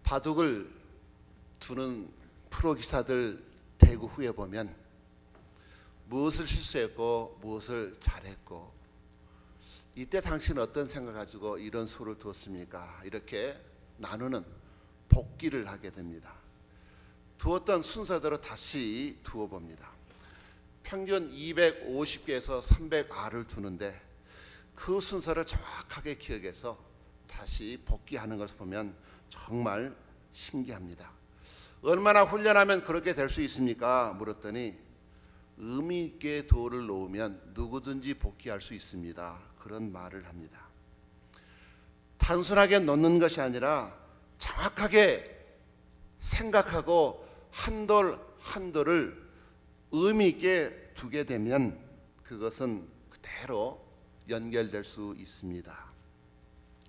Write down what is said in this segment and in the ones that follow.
바둑을 두는 프로 기사들 대구 후에 보면 무엇을 실수했고 무엇을 잘했고 이때 당신은 어떤 생각 가지고 이런 수를 두었습니까? 이렇게 나누는 복기를 하게 됩니다. 두었던 순서대로 다시 두어봅니다. 평균 250개에서 300R을 두는데 그 순서를 정확하게 기억해서 다시 복귀하는 것을 보면 정말 신기합니다. 얼마나 훈련하면 그렇게 될 수 있습니까? 물었더니 의미 있게 도를 놓으면 누구든지 복귀할 수 있습니다. 그런 말을 합니다. 단순하게 놓는 것이 아니라 정확하게 생각하고 한 돌 한 돌을 의미 있게 두게 되면 그것은 그대로 연결될 수 있습니다.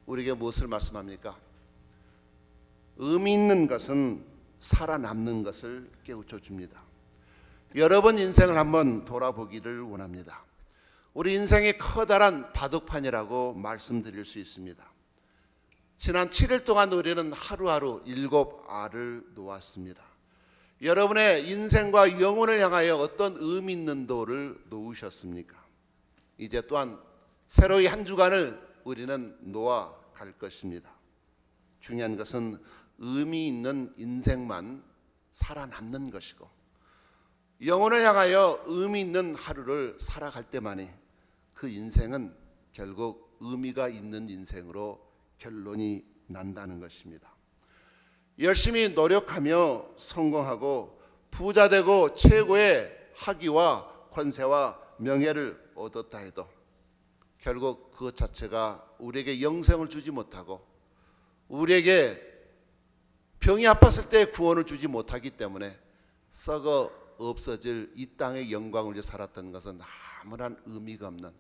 우리에게 무엇을 말씀합니까? 의미 있는 것은 살아남는 것을 깨우쳐 줍니다. 여러분 인생을 한번 돌아보기를 원합니다. 우리 인생이 커다란 바둑판이라고 말씀드릴 수 있습니다. 지난 7일 동안 우리는 하루하루 7알을 놓았습니다. 여러분의 인생과 영혼을 향하여 어떤 의미 있는 돌을 놓으셨습니까? 이제 또한 새로이 한 주간을 우리는 놓아 갈 것입니다. 중요한 것은 의미 있는 인생만 살아남는 것이고 영혼을 향하여 의미 있는 하루를 살아갈 때만이 그 인생은 결국 의미가 있는 인생으로 결론이 난다는 것입니다. 열심히 노력하며 성공하고 부자 되고 최고의 학위와 권세와 명예를 얻었다 해도 결국 그것 자체가 우리에게 영생을 주지 못하고 우리에게 병이 아팠을 때 구원을 주지 못하기 때문에 썩어 없어질 이 땅의 영광을 위해 살았던 것은 아무런 의미가 없는,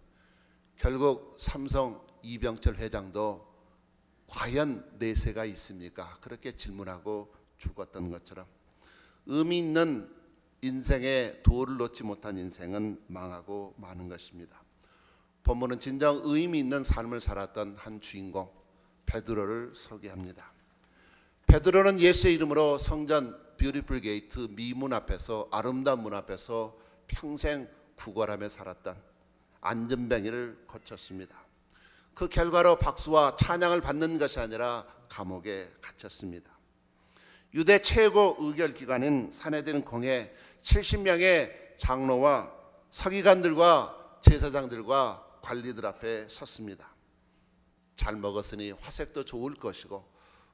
결국 삼성 이병철 회장도 과연 내세가 있습니까? 그렇게 질문하고 죽었던 것처럼 의미 있는 인생에 도를 놓지 못한 인생은 망하고 마는 것입니다. 본문은 진정 의미 있는 삶을 살았던 한 주인공 베드로를 소개합니다. 베드로는 예수의 이름으로 성전 뷰티풀 게이트 미문 앞에서, 아름다운 문 앞에서 평생 구걸하며 살았던 안전뱅이를 거쳤습니다. 그 결과로 박수와 찬양을 받는 것이 아니라 감옥에 갇혔습니다. 유대 최고 의결기관인 산헤드린 공회 70명의 장로와 서기관들과 제사장들과 관리들 앞에 섰습니다. 잘 먹었으니 화색도 좋을 것이고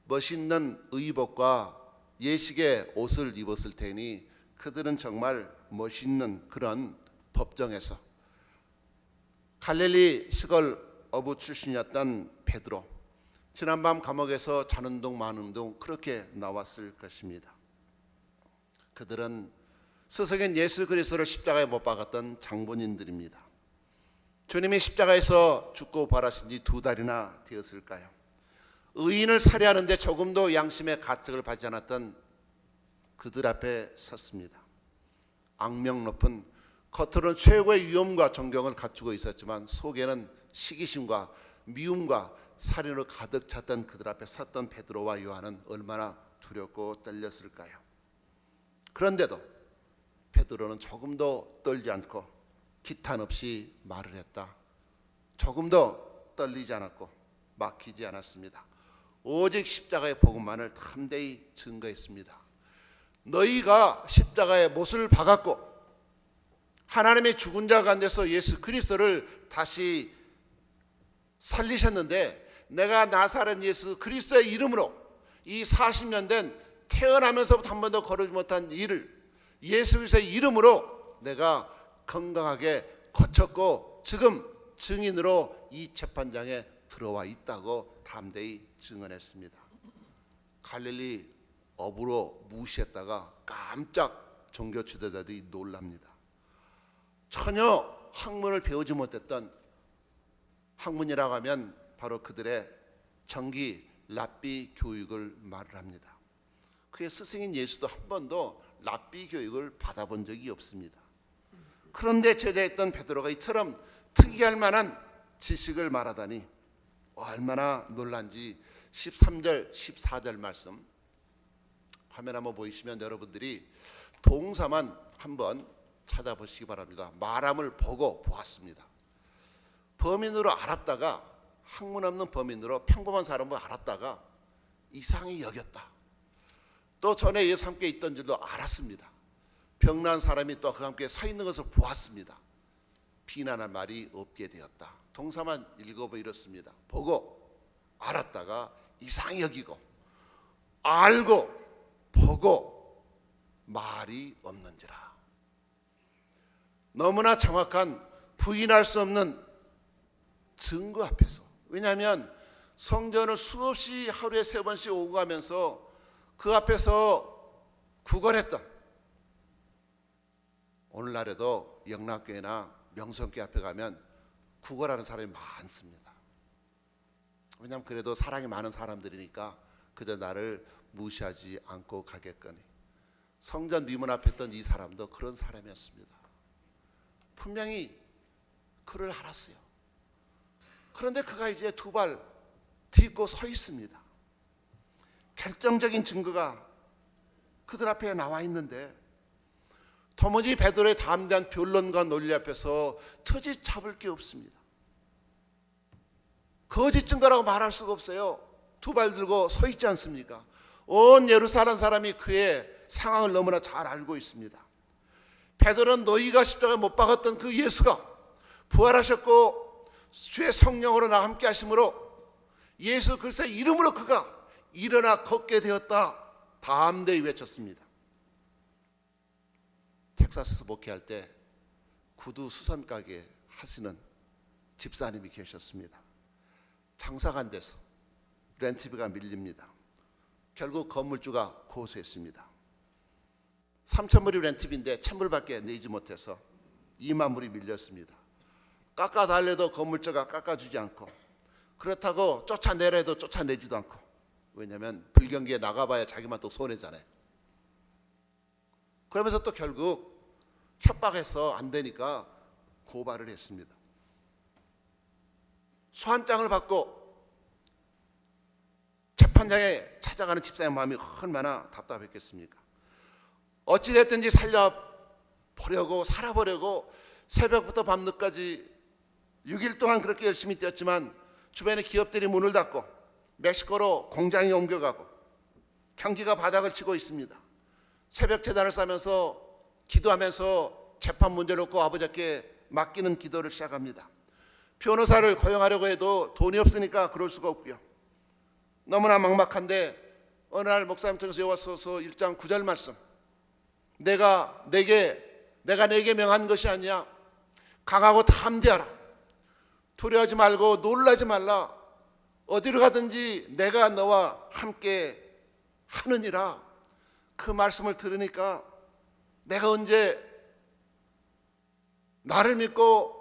멋있는 의복과 예식의 옷을 입었을 테니 그들은 정말 멋있는 그런 법정에서 갈릴리 시골 어부 출신이었던 베드로, 지난밤 감옥에서 자는 둥 마는 둥 그렇게 나왔을 것입니다. 그들은 스승인 예수 그리스도를 십자가에 못 박았던 장본인들입니다. 주님이 십자가에서 죽고 부활하신 지 2달이나 되었을까요? 의인을 살해하는데 조금도 양심의 가책을 받지 않았던 그들 앞에 섰습니다. 악명 높은, 겉으로는 최고의 위엄과 존경을 갖추고 있었지만 속에는 시기심과 미움과 살인으로 가득 찼던 그들 앞에 섰던 베드로와 요한은 얼마나 두렵고 떨렸을까요? 그런데도 베드로는 조금도 떨지 않고 기탄 없이 말을 했다. 조금도 떨리지 않았고 막히지 않았습니다. 오직 십자가의 복음만을 담대히 증거했습니다. 너희가 십자가에 못을 박았고 하나님의 죽은 자 가운데서 예수 그리스도를 다시 살리셨는데 내가 나사렛 예수 그리스도의 이름으로 이 40년 된 태어나면서부터 한 번도 걸어지 못한 일을 예수 그리스도의 이름으로 내가 건강하게 고쳤고 지금 증인으로 이 재판장에 들어와 있다고 담대히 증언했습니다. 갈릴리 어부로 무시했다가 깜짝 종교 지도자들이 놀랍니다. 전혀 학문을 배우지 못했던, 학문이라고 하면 바로 그들의 정기 랍비 교육을 말을 합니다. 그의 스승인 예수도 한 번도 랍비 교육을 받아본 적이 없습니다. 그런데 제자였던 베드로가 이처럼 특이할 만한 지식을 말하다니 얼마나 놀란지 13절 14절 말씀 화면 한번 보이시면 여러분들이 동사만 한번 찾아보시기 바랍니다. 마람을 보고 보았습니다. 범인으로 알았다가, 학문 없는 범인으로 평범한 사람으로 알았다가 이상히 여겼다. 또 전에 예수 함께 있던 줄도 알았습니다. 병난 사람이 또 그와 함께 서 있는 것을 보았습니다. 비난할 말이 없게 되었다. 동사만 읽어보면 이렇습니다. 보고, 알았다가 이상히 여기고, 알고, 보고, 말이 없는지라. 너무나 정확한, 부인할 수 없는 증거 앞에서, 왜냐하면 성전을 수없이 하루에 3번씩 오고 가면서 그 앞에서 구걸했던, 오늘날에도 영락교회나 명성교회 앞에 가면 구걸하는 사람이 많습니다. 왜냐하면 그래도 사랑이 많은 사람들이니까 그저 나를 무시하지 않고 가겠거니. 성전 미문 앞에 있던 이 사람도 그런 사람이었습니다. 분명히 그를 알았어요. 그런데 그가 이제 2발 딛고 서 있습니다. 결정적인 증거가 그들 앞에 나와 있는데 도무지 베드로의 담대한 변론과 논리 앞에서 터지 잡을 게 없습니다. 거짓 증거라고 말할 수가 없어요. 2발 들고 서 있지 않습니까? 온 예루살렘 사람이 그의 상황을 너무나 잘 알고 있습니다. 베드로는 너희가 십자가에 못 박았던 그 예수가 부활하셨고 주의 성령으로 나와 함께 하심으로 예수 그리스도의 이름으로 그가 일어나 걷게 되었다. 담대히 외쳤습니다. 텍사스에서 목회할 때 구두 수선 가게 하시는 집사님이 계셨습니다. 장사가 안 돼서 렌트비가 밀립니다. 결국 건물주가 고소했습니다. 3,000불이 렌트비인데 1,000불밖에 내지 못해서 2만 불이 밀렸습니다. 깎아달래도 건물주가 깎아주지 않고, 그렇다고 쫓아내라 해도 쫓아내지도 않고, 왜냐하면 불경기에 나가봐야 자기만 또 손해잖아요. 그러면서 또 결국 협박해서 안 되니까 고발을 했습니다. 소환장을 받고 재판장에 찾아가는 집사의 마음이 얼마나 답답했겠습니까? 어찌됐든지 살려보려고, 살아보려고 새벽부터 밤늦까지 6일 동안 그렇게 열심히 뛰었지만 주변의 기업들이 문을 닫고 멕시코로 공장이 옮겨가고 경기가 바닥을 치고 있습니다. 새벽 재단을 싸면서 기도하면서 재판 문제 놓고 아버지께 맡기는 기도를 시작합니다. 변호사를 고용하려고 해도 돈이 없으니까 그럴 수가 없고요. 너무나 막막한데 어느 날 목사님 통해서 여호와서 1장 9절 말씀, 내가 내게 명한 것이 아니야. 강하고 담대하라. 두려워하지 말고 놀라지 말라. 어디로 가든지 내가 너와 함께 하느니라. 그 말씀을 들으니까 내가 언제 나를 믿고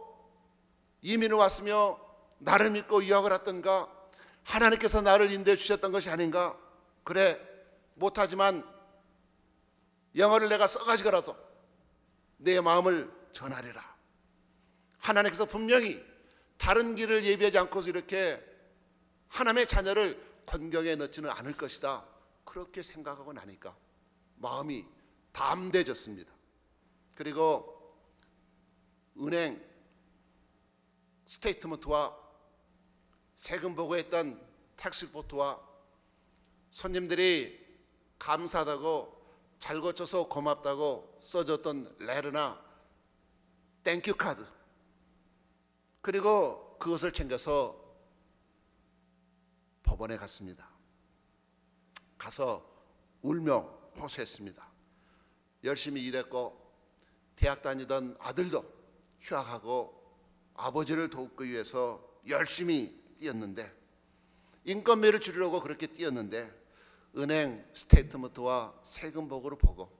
이민을 왔으며 나를 믿고 유학을 했던가, 하나님께서 나를 인도해 주셨던 것이 아닌가. 그래, 못하지만 영어를 내가 써가지고라도 내 마음을 전하리라. 하나님께서 분명히 다른 길을 예비하지 않고서 이렇게 하나님의 자녀를 곤경에 넣지는 않을 것이다. 그렇게 생각하고 나니까 마음이 담대해졌습니다. 그리고 은행 스테이트먼트와 세금 보고했던 텍스리포트와 손님들이 감사하다고 잘 고쳐서 고맙다고 써줬던 레르나 땡큐 카드, 그리고 그것을 챙겨서 법원에 갔습니다. 가서 울며 호소했습니다. 열심히 일했고 대학 다니던 아들도 휴학하고 아버지를 돕기 위해서 열심히 뛰었는데, 인건비를 줄이려고 그렇게 뛰었는데 은행 스테이트먼트와 세금 보고를 보고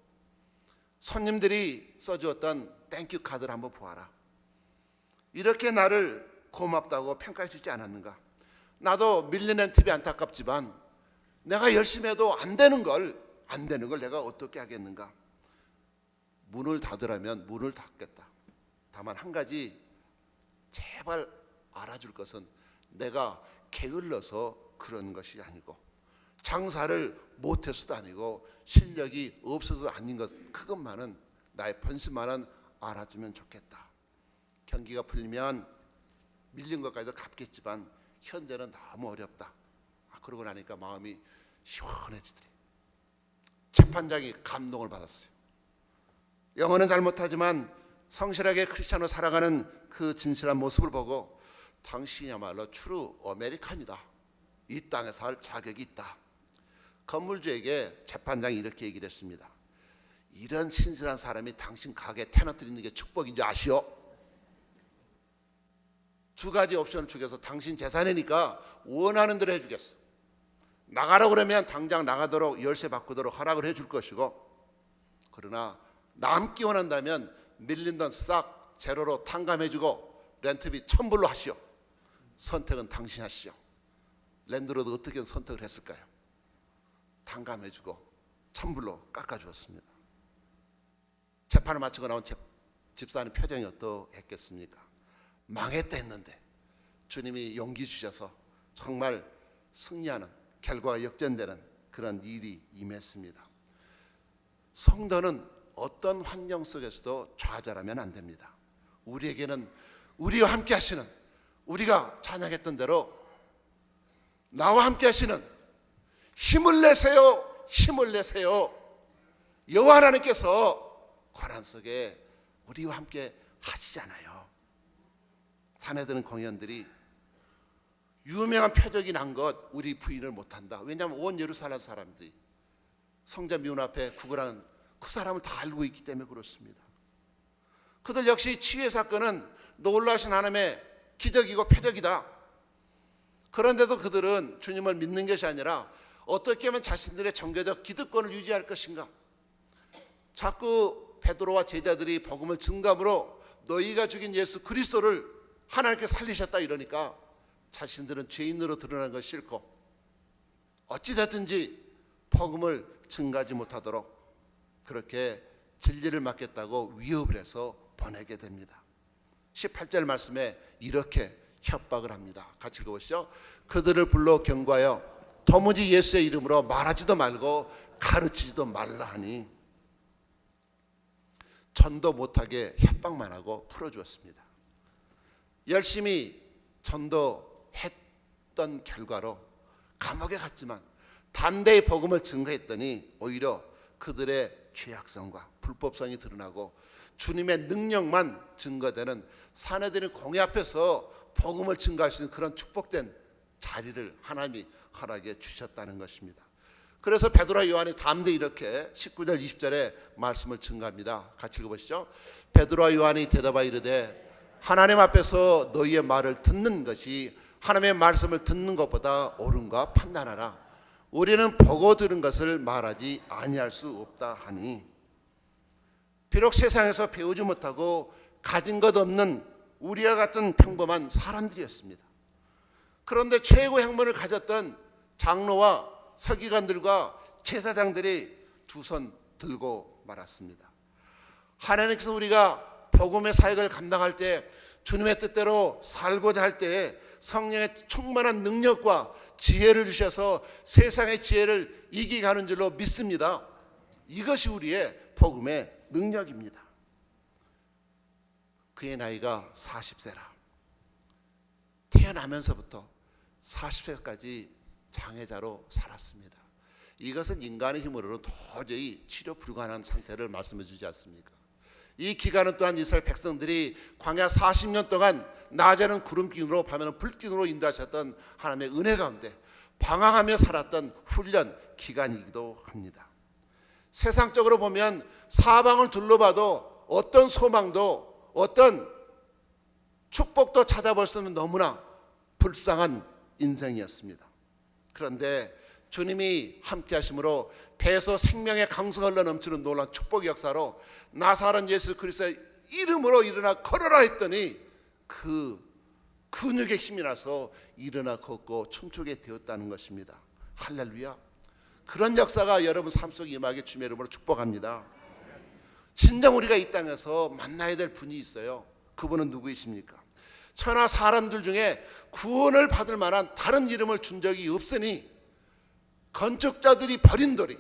손님들이 써주었던 땡큐 카드를 한번 보아라. 이렇게 나를 고맙다고 평가해 주지 않았는가. 나도 밀리는 TV 안타깝지만 내가 열심히 해도 안 되는 걸 내가 어떻게 하겠는가. 문을 닫으라면 문을 닫겠다. 다만 한 가지 제발 알아줄 것은 내가 게을러서 그런 것이 아니고 장사를 못해서도 아니고 실력이 없어서도 아닌 것, 그것만은, 나의 본심만은 알아주면 좋겠다. 경기가 풀리면 밀린 것까지도 갚겠지만 현재는 너무 어렵다. 그러고 나니까 마음이 시원해지더래. 재판장이 감동을 받았어요. 영어는 잘 못하지만 성실하게 크리스찬으로 살아가는 그 진실한 모습을 보고 당신이야말로 트루 아메리칸이다. 이 땅에 살 자격이 있다. 건물주에게 재판장이 이렇게 얘기를 했습니다. 이런 신실한 사람이 당신 가게에 테너트 있는 게 축복인 줄 아시오? 두 가지 옵션을 주겠어. 당신 재산이니까 원하는 대로 해주겠어. 나가라고 그러면 당장 나가도록 열쇠 바꾸도록 허락을 해줄 것이고, 그러나 남기 원한다면 밀린 돈 싹 제로로 탕감해주고 렌트비 1,000불로 하시오. 선택은 당신이 하시오. 랜드로드 어떻게 선택을 했을까요? 탕감해주고 1,000불로 깎아주었습니다. 재판을 마치고 나온 집사님 표정이 어떠했겠습니까? 망했다 했는데 주님이 용기 주셔서 정말 승리하는, 결과가 역전되는 그런 일이 임했습니다. 성도는 어떤 환경 속에서도 좌절하면 안 됩니다. 우리에게는 우리와 함께 하시는, 우리가 찬양했던 대로 나와 함께 하시는, 힘을 내세요, 힘을 내세요. 여호와 하나님께서 고난 속에 우리와 함께 하시잖아요. 자네들은 공연들이 유명한 표적이 난 것 우리 부인을 못한다. 왜냐하면 온 예루살렘 사람들이 성전 미문 앞에 구걸하는 그 사람을 다 알고 있기 때문에 그렇습니다. 그들 역시 치유의 사건은 놀라우신 하나님의 기적이고 표적이다. 그런데도 그들은 주님을 믿는 것이 아니라 어떻게 하면 자신들의 종교적 기득권을 유지할 것인가. 자꾸 베드로와 제자들이 복음을 증거함으로 너희가 죽인 예수 그리스도를 하나님께 살리셨다 이러니까 자신들은 죄인으로 드러난 것이 싫고 어찌됐든지 복음을 증거하지 못하도록 그렇게 진리를 맡겠다고 위협을 해서 보내게 됩니다. 18절 말씀에 이렇게 협박을 합니다. 같이 읽어보시죠. 그들을 불러 경고하여 도무지 예수의 이름으로 말하지도 말고 가르치지도 말라 하니 전도 못하게 협박만 하고 풀어주었습니다. 열심히 전도했던 결과로 감옥에 갔지만 담대히 복음을 증거했더니 오히려 그들의 죄악성과 불법성이 드러나고 주님의 능력만 증거되는 사내들의 공회 앞에서 복음을 증거할 수 있는 그런 축복된 자리를 하나님이 허락해 주셨다는 것입니다. 그래서 베드로와 요한이 담대히 이렇게 19절 20절에 말씀을 증거합니다. 같이 읽어보시죠. 베드로와 요한이 대답하여 이르되 하나님 앞에서 너희의 말을 듣는 것이 하나님의 말씀을 듣는 것보다 옳은가 판단하라. 우리는 보고 들은 것을 말하지 아니할 수 없다 하니, 비록 세상에서 배우지 못하고 가진 것 없는 우리와 같은 평범한 사람들이었습니다. 그런데 최고의 학문을 가졌던 장로와 서기관들과 제사장들이 두 손 들고 말았습니다. 하나님께서 우리가 복음의 사역을 감당할 때 주님의 뜻대로 살고자 할 때 성령의 충만한 능력과 지혜를 주셔서 세상의 지혜를 이기게 하는 줄로 믿습니다. 이것이 우리의 복음의 능력입니다. 그의 나이가 40세라. 태어나면서부터 40세까지 장애자로 살았습니다. 이것은 인간의 힘으로는 도저히 치료 불가능한 상태를 말씀해 주지 않습니까? 이 기간은 또한 이스라엘 백성들이 광야 40년 동안 낮에는 구름기둥으로 밤에는 불기둥으로 인도하셨던 하나님의 은혜 가운데 방황하며 살았던 훈련 기간이기도 합니다. 세상적으로 보면 사방을 둘러봐도 어떤 소망도 어떤 축복도 찾아볼 수 없는 너무나 불쌍한 인생이었습니다. 그런데 주님이 함께 하심으로 배에서 생명의 강수가 흘러넘치는 놀라운 축복의 역사로 나사렛 예수 그리스도의 이름으로 일어나 걸어라 했더니 그 근육의 힘이 나서 일어나 걷고 춤추게 되었다는 것입니다. 할렐루야. 그런 역사가 여러분 삶 속에 임하게 주님의 이름으로 축복합니다. 진정 우리가 이 땅에서 만나야 될 분이 있어요. 그분은 누구이십니까? 천하 사람들 중에 구원을 받을 만한 다른 이름을 준 적이 없으니 건축자들이 버린 돌이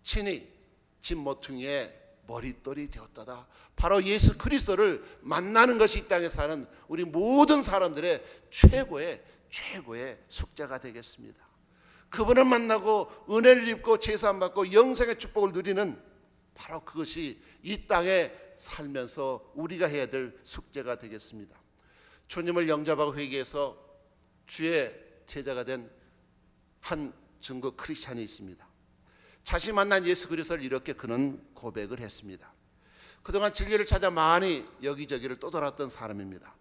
친히 진모퉁이의 머릿돌이 되었다다. 바로 예수 그리스도를 만나는 것이 이 땅에 사는 우리 모든 사람들의 최고의 숙제가 되겠습니다. 그분을 만나고 은혜를 입고 제사함 받고 영생의 축복을 누리는 바로 그것이 이 땅에 살면서 우리가 해야 될 숙제가 되겠습니다. 주님을 영접하고 회개해서 주의 제자가 된 한 중국 크리스찬이 있습니다. 자신이 만난 예수 그리스도를 이렇게 그는 고백을 했습니다. 그동안 진리를 찾아 많이 여기저기를 떠돌았던 사람입니다.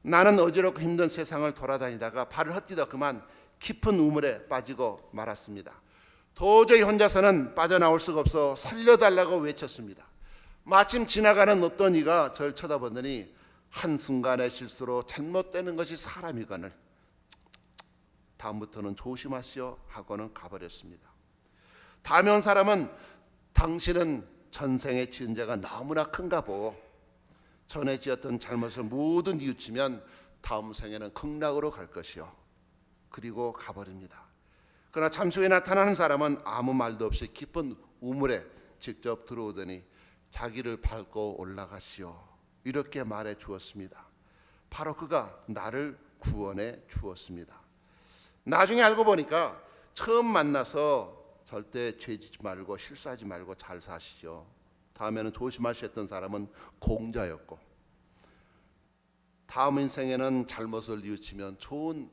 나는 어지럽고 힘든 세상을 돌아다니다가 발을 헛디뎌 그만 깊은 우물에 빠지고 말았습니다. 도저히 혼자서는 빠져나올 수가 없어 살려달라고 외쳤습니다. 마침 지나가는 어떤 이가 저를 쳐다보더니 한순간의 실수로 잘못되는 것이 사람이거늘 다음부터는 조심하시오 하고는 가버렸습니다. 다음에 온 사람은 당신은 전생에 지은 죄가 너무나 큰가 보고 전에 지었던 잘못을 모두 뉘우치면 다음 생에는 극락으로 갈 것이요. 그리고 가버립니다. 그러나 잠시 후에 나타나는 사람은 아무 말도 없이 깊은 우물에 직접 들어오더니 자기를 밟고 올라가시오 이렇게 말해 주었습니다. 바로 그가 나를 구원해 주었습니다. 나중에 알고 보니까 처음 만나서 절대 죄짓지 말고 실수하지 말고 잘 사시죠. 다음에는 조심하셨던 사람은 공자였고 다음 인생에는 잘못을 뉘우치면 좋은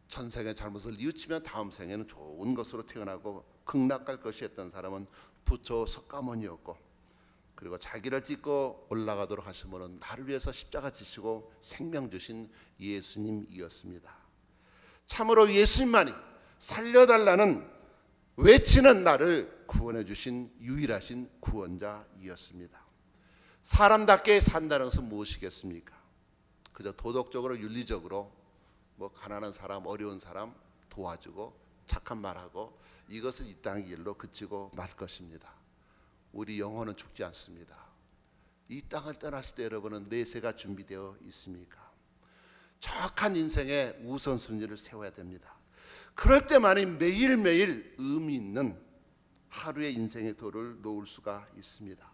전생의 잘못을 뉘우치면 다음 생에는 좋은 것으로 태어나고 극락 갈 것이 했던 사람은 부처 석가모니였고 그리고 자기를 찢고 올라가도록 하신 분은 나를 위해서 십자가 지시고 생명 주신 예수님이었습니다. 참으로 예수님만이 살려달라는 외치는 나를 구원해 주신 유일하신 구원자이었습니다. 사람답게 산다는 것은 무엇이겠습니까? 그저 도덕적으로 윤리적으로 가난한 사람 어려운 사람 도와주고 착한 말하고 이것을 이 땅의 일로 그치고 말 것입니다. 우리 영혼은 죽지 않습니다. 이 땅을 떠났을 때 여러분은 내세가 준비되어 있습니까? 정확한 인생의 우선순위를 세워야 됩니다. 그럴 때만이 매일매일 의미 있는 하루의 인생의 도를 놓을 수가 있습니다.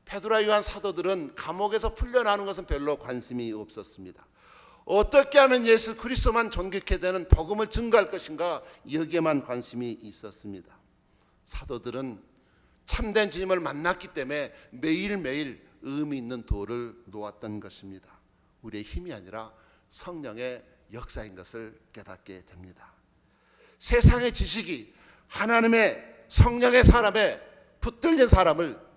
베드로와 요한 사도들은 감옥에서 풀려나는 것은 별로 관심이 없었습니다. 어떻게 하면 예수 그리스도만 존귀케 되는 복음을 증거할 것인가 여기에만 관심이 있었습니다. 사도들은 참된 주님을 만났기 때문에 매일매일 의미 있는 도를 놓았던 것입니다. 우리의 힘이 아니라 성령의 역사인 것을 깨닫게 됩니다. 세상의 지식이 하나님의 성령의 사람에 붙들린 사람을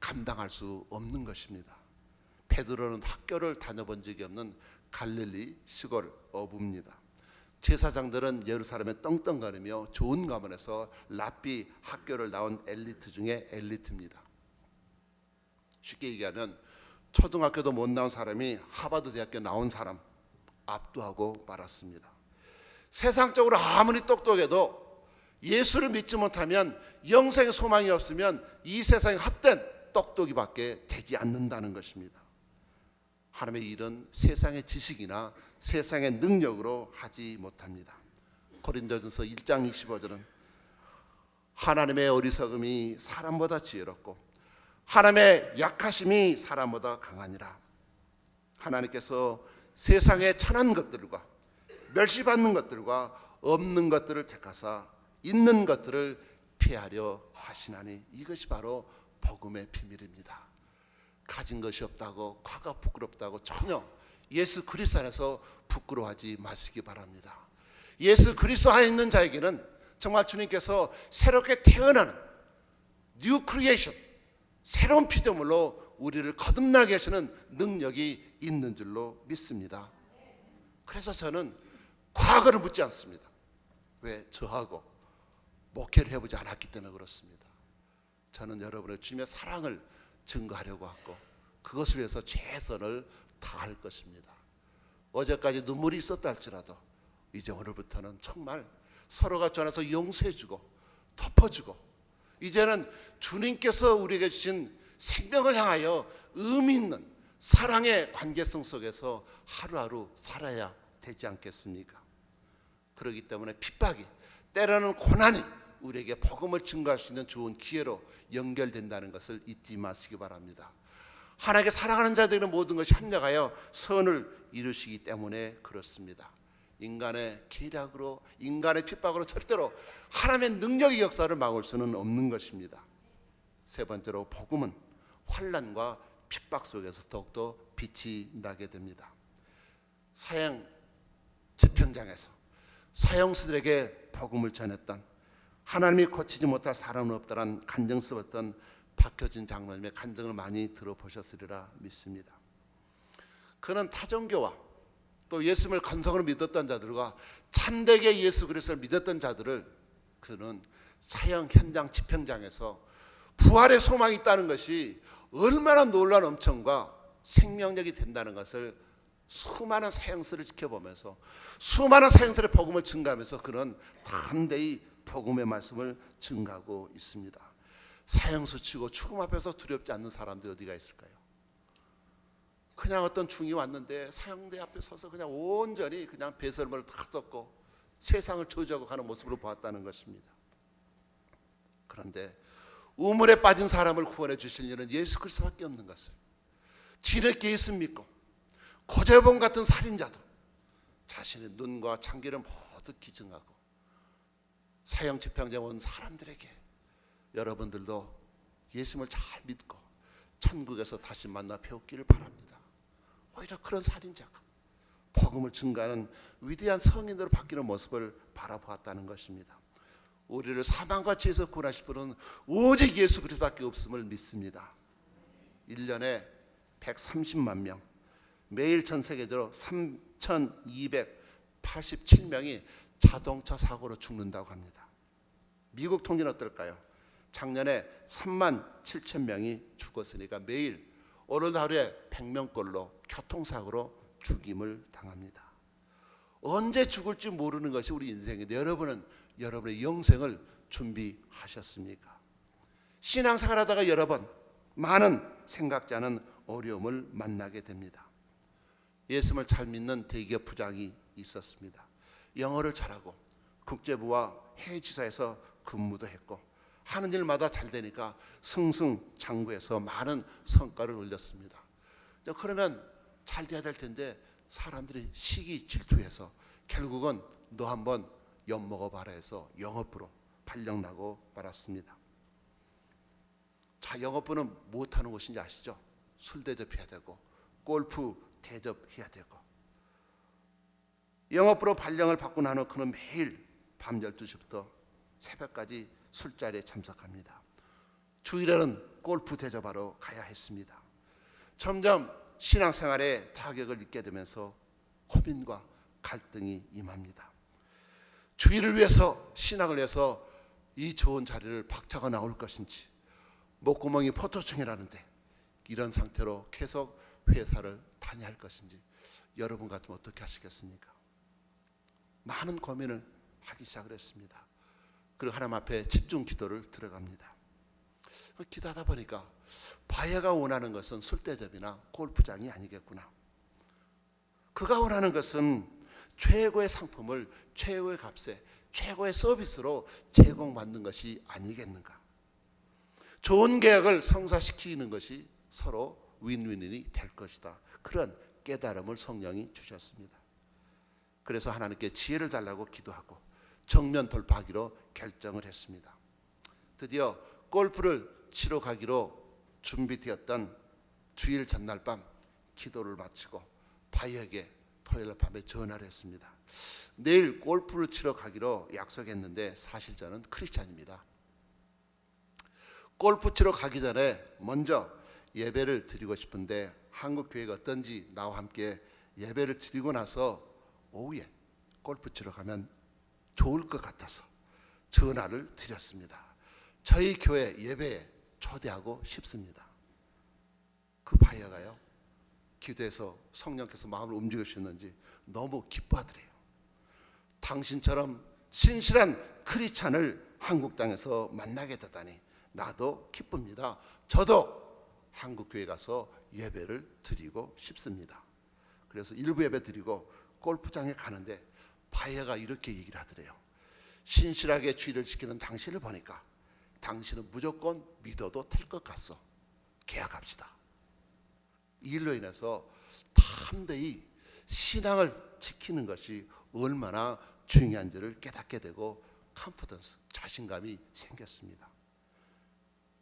감당할 수 없는 것입니다. 베드로는 학교를 다녀본 적이 없는 갈릴리 시골 어부입니다. 제사장들은 예루살렘에 떵떵거리며 좋은 가문에서 랍비 학교를 나온 엘리트 중에 엘리트입니다. 쉽게 얘기하면 초등학교도 못 나온 사람이 하버드 대학교 나온 사람 압도하고 말았습니다. 세상적으로 아무리 똑똑해도 예수를 믿지 못하면 영생의 소망이 없으면 이 세상에 헛된 똑똑이밖에 되지 않는다는 것입니다. 하나님의 일은 세상의 지식이나 세상의 능력으로 하지 못합니다. 고린도전서 1장 25절은 하나님의 어리석음이 사람보다 지혜롭고 하나님의 약하심이 사람보다 강하니라. 하나님께서 세상의 천한 것들과 멸시받는 것들과 없는 것들을 택하사 있는 것들을 피하려 하시나니 이것이 바로 복음의 비밀입니다. 가진 것이 없다고 화가 부끄럽다고 전혀 예수 그리스도 안에서 부끄러워하지 마시기 바랍니다. 예수 그리스도 안에 있는 자에게는 정말 주님께서 새롭게 태어나는 뉴 크리에이션 새로운 피조물로 우리를 거듭나게 하시는 능력이 있는 줄로 믿습니다. 그래서 저는 과거를 묻지 않습니다. 왜? 저하고 목회를 해보지 않았기 때문에 그렇습니다. 저는 여러분의 주님의 사랑을 증거하려고 하고 그것을 위해서 최선을 다할 것입니다. 어제까지 눈물이 있었다 할지라도 이제 오늘부터는 정말 서로가 전해서 용서해주고 덮어주고 이제는 주님께서 우리에게 주신 생명을 향하여 의미 있는 사랑의 관계성 속에서 하루하루 살아야 되지 않겠습니까? 그렇기 때문에 핍박이, 때로는 고난이 우리에게 복음을 증거할 수 있는 좋은 기회로 연결된다는 것을 잊지 마시기 바랍니다. 하나님께 사랑하는 자들은 모든 것이 합력하여 선을 이루시기 때문에 그렇습니다. 인간의 계략으로, 인간의 핍박으로 절대로 하나님의 능력의 역사를 막을 수는 없는 것입니다. 세 번째로, 복음은 환난과 핍박 속에서 더욱더 빛이 나게 됩니다. 사형 집행장에서 사형수들에게 복음을 전했던, 하나님이 고치지 못할 사람은 없다란 간증스러웠던 박효진 장로님의 간증을 많이 들어보셨으리라 믿습니다. 그는 타종교와 또 예수님을 건성으로 믿었던 자들과 참되게 예수 그리스도를 믿었던 자들을 그는 사형 현장 집행장에서 부활의 소망이 있다는 것이 얼마나 놀라운 엄청과 생명력이 된다는 것을 수많은 사형수를 지켜보면서, 수많은 사형수의 복음을 증가하면서 그는 담대히 복음의 말씀을 증가하고 있습니다. 사형수 치고 죽음 앞에서 두렵지 않는 사람들이 어디가 있을까요? 그냥 어떤 중이 왔는데 사형대 앞에 서서 그냥 온전히 그냥 배설물을 다 쏟고 세상을 저주하고 가는 모습으로 보았다는 것입니다. 그런데 우물에 빠진 사람을 구원해 주실 일은 예수 그리스도밖에 없는 것을 뒤늦게 예수 믿고 고재봉 같은 살인자도 자신의 눈과 장기를 모두 기증하고 사형 집행장에 온 사람들에게 여러분들도 예수님을 잘 믿고 천국에서 다시 만나 배웠기를 바랍니다. 오히려 그런 살인자가 복음을 증가하는 위대한 성인으로 바뀌는 모습을 바라보았다는 것입니다. 우리를 사망과 죄에서 구원하실 분은 오직 예수 그리스도밖에 없음을 믿습니다. 1년에 130만 명, 매일 전 세계적으로 3,287명이 자동차 사고로 죽는다고 합니다. 미국 통계는 어떨까요? 작년에 3만 7천 명이 죽었으니까 매일 오늘 하루에 100명꼴로 교통사고로 죽임을 당합니다. 언제 죽을지 모르는 것이 우리 인생인데 여러분은 여러분의 영생을 준비하셨습니까? 신앙생활하다가 여러 번 많은 생각지 않은 어려움을 만나게 됩니다. 예수님을 잘 믿는 대기업 부장이 있었습니다. 영어를 잘하고 국제부와 해외지사에서 근무도 했고 하는 일마다 잘 되니까 승승장구해서 많은 성과를 올렸습니다. 그러면 잘 돼야 될 텐데 사람들이 시기 질투해서 결국은 너 한번 엿먹어봐라 해서 영업부로 발령나고 말았습니다. 자, 영업부는 못하는 곳인지 아시죠? 술 대접해야 되고 골프 대접해야 되고. 영업부로 발령을 받고 난 후 그는 매일 밤 12시부터 새벽까지 술자리에 참석합니다. 주일에는 골프 대접하러 가야 했습니다. 점점 신앙생활에 타격을 입게 되면서 고민과 갈등이 임합니다. 주일을 위해서, 신앙을 위해서 이 좋은 자리를 박차가 나올 것인지, 목구멍이 포토청이라는데 이런 상태로 계속 회사를 다녀야 할 것인지 여러분 같으면 어떻게 하시겠습니까? 많은 고민을 하기 시작을 했습니다. 그리고 하나님 앞에 집중 기도를 들어갑니다. 기도하다 보니까 바야가 원하는 것은 술대접이나 골프장이 아니겠구나. 그가 원하는 것은 최고의 상품을 최고의 값에 최고의 서비스로 제공받는 것이 아니겠는가. 좋은 계약을 성사시키는 것이 서로 윈윈이 될 것이다. 그런 깨달음을 성령이 주셨습니다. 그래서 하나님께 지혜를 달라고 기도하고 정면 돌파하기로 결정을 했습니다. 드디어 골프를 치러 가기로 준비되었던 주일 전날 밤 기도를 마치고 바이에게 토요일 밤에 전화를 했습니다. 내일 골프를 치러 가기로 약속했는데 사실 저는 크리스찬입니다. 골프 치러 가기 전에 먼저 예배를 드리고 싶은데 한국 교회가 어떤지 나와 함께 예배를 드리고 나서 오후에 골프 치러 가면 좋을 것 같아서 전화를 드렸습니다. 저희 교회 예배에 초대하고 싶습니다. 그 바이어가요, 기도해서 성령께서 마음을 움직이셨는지 너무 기뻐하더래요. 당신처럼 신실한 크리스찬을 한국 땅에서 만나게 되다니 나도 기쁩니다. 저도 한국 교회 가서 예배를 드리고 싶습니다. 그래서 일부 예배 드리고 골프장에 가는데 바야가 이렇게 얘기를 하더래요. 신실하게 주의를 지키는 당신을 보니까 당신은 무조건 믿어도 될 것 같소. 계약합시다. 이 일로 인해서 담대히 신앙을 지키는 것이 얼마나 중요한지를 깨닫게 되고 컨피던스, 자신감이 생겼습니다.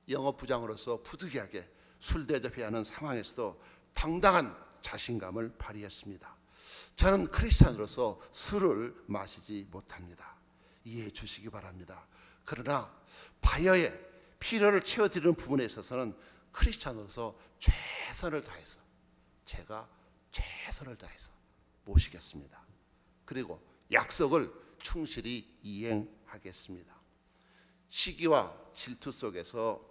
영업부장으로서 부득이하게 술 대접해야 하는 상황에서도 당당한 자신감을 발휘했습니다. 저는 크리스찬으로서 술을 마시지 못합니다. 이해해 주시기 바랍니다. 그러나 바여의 필요를 채워드리는 부분에 있어서는 크리스찬으로서 최선을 다해서 제가 최선을 다해서 모시겠습니다. 그리고 약속을 충실히 이행하겠습니다. 시기와 질투 속에서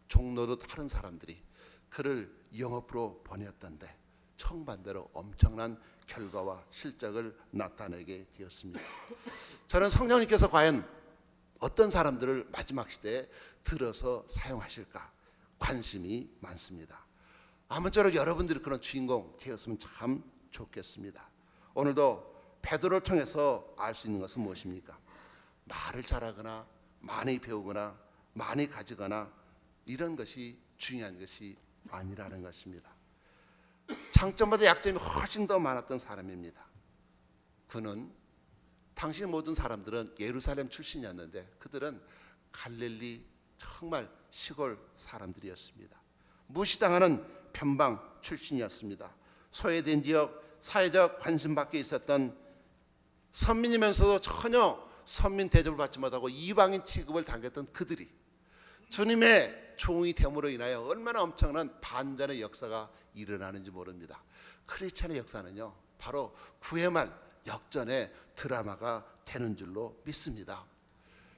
종노릇 하는 사람들이 그를 영업으로 보냈던데 정반대로 엄청난 결과와 실적을 나타내게 되었습니다. 저는 성령님께서 과연 어떤 사람들을 마지막 시대에 들어서 사용하실까 관심이 많습니다. 아무쪼록 여러분들이 그런 주인공 되었으면 참 좋겠습니다. 오늘도 베드로를 통해서 알 수 있는 것은 무엇입니까? 말을 잘하거나 많이 배우거나 많이 가지거나 이런 것이 중요한 것이 아니라는 것입니다. 장점보다 약점이 훨씬 더 많았던 사람입니다. 그는 당시 모든 사람들은 예루살렘 출신이었는데 그들은 갈릴리 정말 시골 사람들이었습니다. 무시당하는 편방 출신이었습니다. 소외된 지역, 사회적 관심 밖에 있었던 선민이면서도 전혀 선민 대접을 받지 못하고 이방인 취급을 당했던 그들이 주님의 종이 됨으로 인하여 얼마나 엄청난 반전의 역사가 일어나는지 모릅니다. 크리스찬의 역사는요, 바로 구회말 역전의 드라마가 되는 줄로 믿습니다.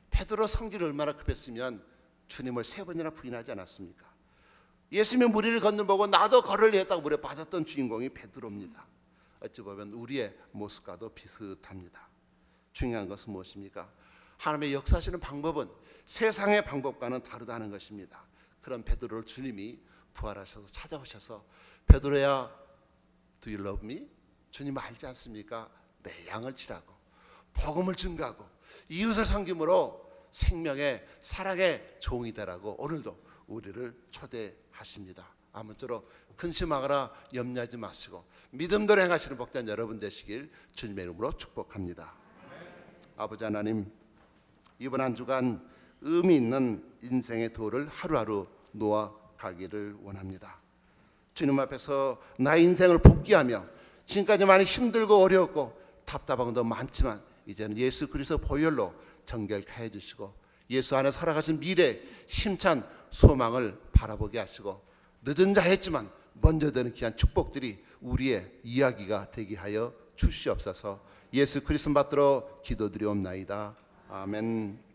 베드로 성질이 얼마나 급했으면 주님을 3번이나 부인하지 않았습니까? 예수님의 무리를 건너보고 나도 걸을리 했다고 물에 빠졌던 주인공이 베드로입니다. 어찌 보면 우리의 모습과도 비슷합니다. 중요한 것은 무엇입니까? 하나님의 역사하시는 방법은 세상의 방법과는 다르다는 것입니다. 그런 베드로를 주님이 부활하셔서 찾아오셔서 베드로야, do you love me? 주님 알지 않습니까? 내 양을 치라고, 복음을 증거하고 이웃을 섬김으로 생명의 사랑의 종이 되라고 오늘도 우리를 초대하십니다. 아무쪼록 근심하거나 염려하지 마시고 믿음대로 행하시는 복된 여러분 되시길 주님의 이름으로 축복합니다. 아버지 하나님, 이번 한 주간 의미 있는 인생의 도를 하루하루 놓아가기를 원합니다. 주님 앞에서 나의 인생을 복귀하며 지금까지 많이 힘들고 어려웠고 답답한 것도 많지만 이제는 예수 그리스도 보혈로 정결케 해주시고 예수 안에 살아가신 미래 힘찬 소망을 바라보게 하시고 늦은 자였지만 먼저 되는 귀한 축복들이 우리의 이야기가 되게 하여 주시옵소서. 예수 그리스도 받들어 기도드리옵나이다. 아멘.